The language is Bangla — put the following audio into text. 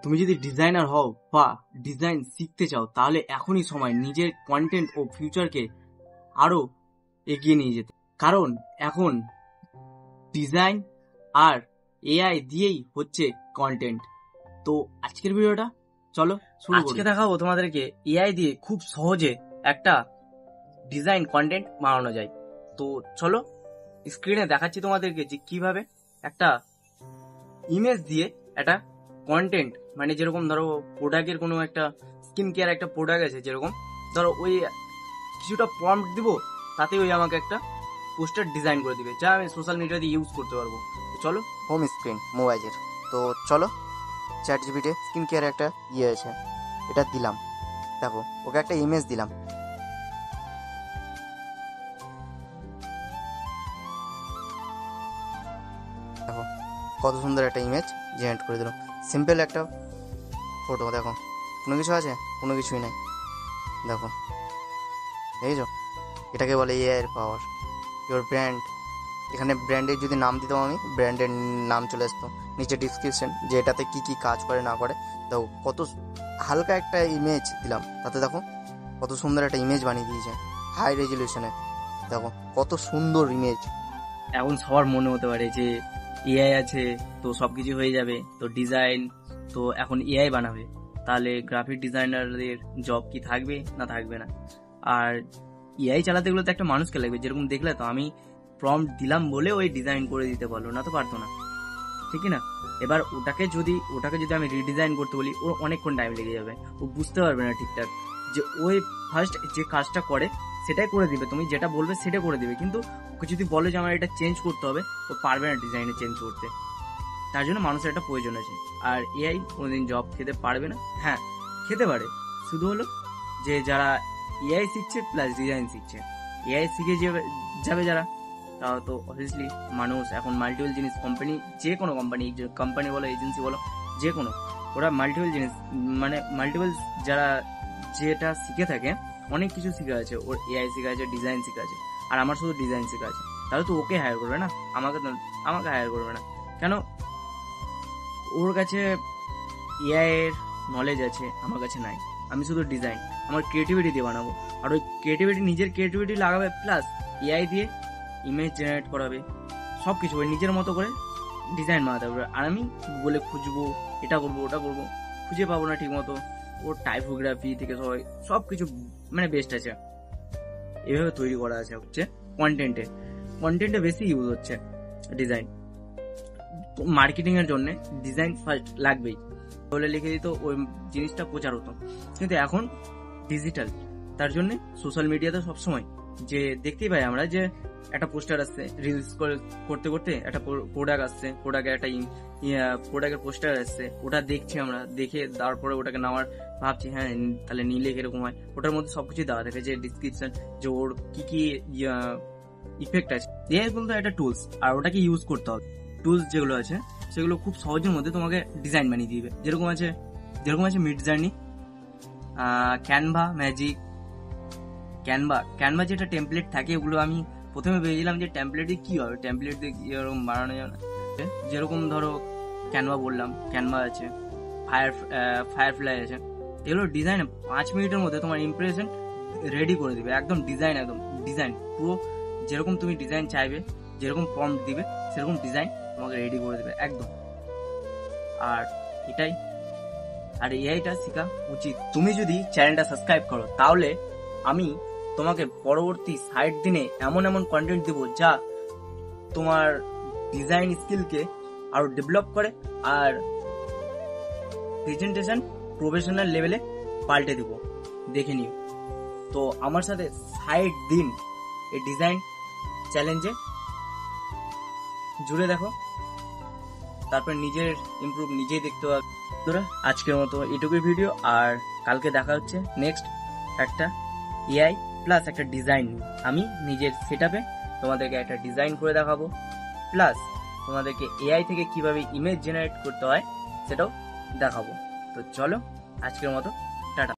তুমি যদি ডিজাইনার হও বা ডিজাইন শিখতে চাও তাহলে এখনই সময় নিজের কন্টেন্ট ও ফিউচারকে আরো এগিয়ে নিয়ে যেতে, কারণ এখন ডিজাইন আর এআই দিয়েই হচ্ছে কন্টেন্ট। তো আজকের ভিডিওটা চলো শুরু করি। আজকে দেখাবো তোমাদেরকে এআই দিয়ে খুব সহজে একটা ডিজাইন কন্টেন্ট বানানো যায়। তো চলো স্ক্রিনে দেখাচ্ছি তোমাদেরকে যে কিভাবে একটা ইমেজ দিয়ে একটা কন্টেন্ট, মানে যেরকম ধরো প্রোডাক্টের কোনো একটা স্কিন কেয়ার একটা প্রোডাক্ট আছে, যেরকম ধরো ওই কিছুটা প্রম্পট দিব, তাতে ওই আমাকে একটা পোস্টার ডিজাইন করে দিবে, যা আমি সোশ্যাল মিডিয়াতে ইউজ করতে পারবো। চলো হোম স্ক্রিন মোবাইলের, তো চলো চ্যাটজিপিটি স্কিন কেয়ার একটা আছে, এটা দিলাম, দেখো ওকে একটা ইমেজ দিলাম, দেখো কত সুন্দর একটা ইমেজ জেনারেট করে দিলাম। সিম্পল একটা ফটো, দেখো কোনো কিছু আছে, কোনো কিছুই নাই, দেখো এই যে এটাকে বলে এআই এর পাওয়ার। ইওর ব্র্যান্ড, এখানে ব্র্যান্ডের যদি নাম দিতাম আমি, ব্র্যান্ডের নাম চলে আসতো, নিচে ডিসক্রিপশন যে এটাতে কী কী কাজ করে না করে। দেখো কত হালকা একটা ইমেজ দিলাম, তাতে দেখো কত সুন্দর একটা ইমেজ বানিয়ে দিয়েছে হাই রেজলিউশনে, দেখো কত সুন্দর ইমেজ। এখন সবার মনে হতে পারে যে এআই আছে তো সবকিছু হয়ে যাবে, তো ডিজাইন তো এখন এআই বানাবে, তাহলে গ্রাফিক ডিজাইনারদের জব কি থাকবে না থাকবে না? আর এআই চালাতে গেলে তো একটা মানুষকে লাগবে। যেরকম দেখলে তো আমি প্রম্পট দিলাম বলে ওই ডিজাইন করে দিতে পারলো, না তো পারতো না, ঠিক না? এবার ওটাকে যদি আমি রিডিজাইন করতে বলি, ওর অনেকক্ষণ টাইম লেগে যাবে, ও বুঝতে পারবে না ঠিকঠাক যে ওই ফার্স্ট যে কাজটা করে সেটাই করে দিবে, তুমি যেটা বলবে সেটা করে দিবে, কিন্তু ওকে যদি বলে যে আমার এটা চেঞ্জ করতে হবে, ও পারবে না ডিজাইনে চেঞ্জ করতে। তার জন্য মানুষের একটা প্রয়োজন আছে। আর এআই কোনোদিন জব খেতে পারবে না। হ্যাঁ, খেতে পারে, শুধু হলো যে যারা এআই শিখছে প্লাস ডিজাইন শিখছে, এআই শিখে যাবে যারা, তাও তো অবভিয়াসলি মানুষ এখন মাল্টিপল জিনিস, কোম্পানি যে কোনো কোম্পানি বলো, এজেন্সি বলো, যে কোনো, ওরা মাল্টিপল জিনিস, মানে মাল্টিপল যারা যেটা শিখে থাকে, অনেক কিছু শিখে আছে, ওর এআই শিখে আছে, ডিজাইন শিখে আছে, আর আমার শুধু ডিজাইন শিখে আছে, তাহলে তো ওকে হায়ার করবে না, আমাকে হায়ার করবে না কেন? ওর কাছে এআই এর নলেজ আছে, আমার কাছে নাই। আমি শুধু ডিজাইন, আমার ক্রিয়েটিভিটি দিয়ে বানাবো, আর ওই ক্রিয়েটিভিটি নিজের ক্রিয়েটিভিটি লাগাবে, প্লাস এআই দিয়ে ইমেজ জেনারেট করাবে, সব কিছু ওই নিজের মতো করে ডিজাইন বানাতে হবে। আর আমি গুগলে খুঁজবো, এটা করবো ওটা করবো, খুঁজে পাবো না ঠিক মতো। ওর টাইপোগ্রাফি থেকে সব কিছু মানে বেস্ট আছে, এভাবে তৈরি করা আছে। হচ্ছে কন্টেন্টে বেশি ইউজ হচ্ছে ডিজাইন। মার্কেটিং এর জন্য ডিজাইন ফার্স্ট লাগবেই, বলে লিখে দিত ওই জিনিসটা প্রচার হতো, কিন্তু এখন ডিজিটাল, তার জন্য সোশ্যাল মিডিয়াতে সবসময় যে দেখতেই পাই আমরা যে একটা পোস্টার আসছে, রিলস করতে করতে একটা প্রোডাক্ট আসছে, প্রোডাক্টের একটা প্রোডাক্টের পোস্টার আসছে, ওটা দেখছি আমরা, দেখে তারপরে ওটাকে নেওয়ার ভাবছি, হ্যাঁ তাহলে নিলে কিরকম হয়। ওটার মধ্যে সবকিছু দেওয়া থাকে, যে ডিসক্রিপশন, যে ওর কি কি ইফেক্ট আছে। এআই বলতে একটা টুলস, আর ওটাকে ইউজ করতে হবে। টুলস যেগুলো আছে সেগুলো খুব সহজের মধ্যে তোমাকে ডিজাইন বানিয়ে দিবে, যেরকম আছে মিডজার্নি, ক্যানভা, ম্যাজিক, ক্যানভা যেটা টেমপ্লেট থাকে, ওগুলো আমি প্রথমে ভেবেছিলাম যে টেমপ্লেটে কি হবে, টেমপ্লেট দিয়ে এরকম বানানো যাবে না। যেরকম ধরো ক্যানভা বললাম, ক্যানভা আছে, ফায়ারফ্লাই আছে, এগুলো ডিজাইন 5 মিনিটের মধ্যে তোমার ইমপ্রেশন রেডি করে দিবে, একদম ডিজাইন পুরো যেরকম তুমি ডিজাইন চাইবে, যেরকম প্রম্পট দিবে সেরকম ডিজাইন তোমাকে রেডি করে দেবে একদম। আর এআইটা শেখা উচিত। তুমি যদি চ্যানেলটা সাবস্ক্রাইব করো, তাহলে আমি তোমাকে পরবর্তী 60 দিনে এমন কন্টেন্ট দেবো যা তোমার ডিজাইন স্কিলকে আরো ডেভেলপ করে, আর প্রেজেন্টেশন প্রফেশনাল লেভেলে পাল্টে দেবো, দেখে নিও। তো আমার সাথে 60 দিন এই ডিজাইন চ্যালেঞ্জে জুড়ে দেখো, তারপর নিজের ইমপ্রুভ নিজেই দেখতে পাবে। আজকের মতো এটুকুই ভিডিও, আর কালকে দেখা হচ্ছে নেক্সট একটা এআই প্লাস একটা ডিজাইন। আমি নিজের সেটআপে তোমাদেরকে একটা ডিজাইন করে দেখাবো, প্লাস তোমাদেরকে এআই থেকে কিভাবে ইমেজ জেনারেট করতে হয় সেটাও দেখাবো। তো চলো আজকের মতো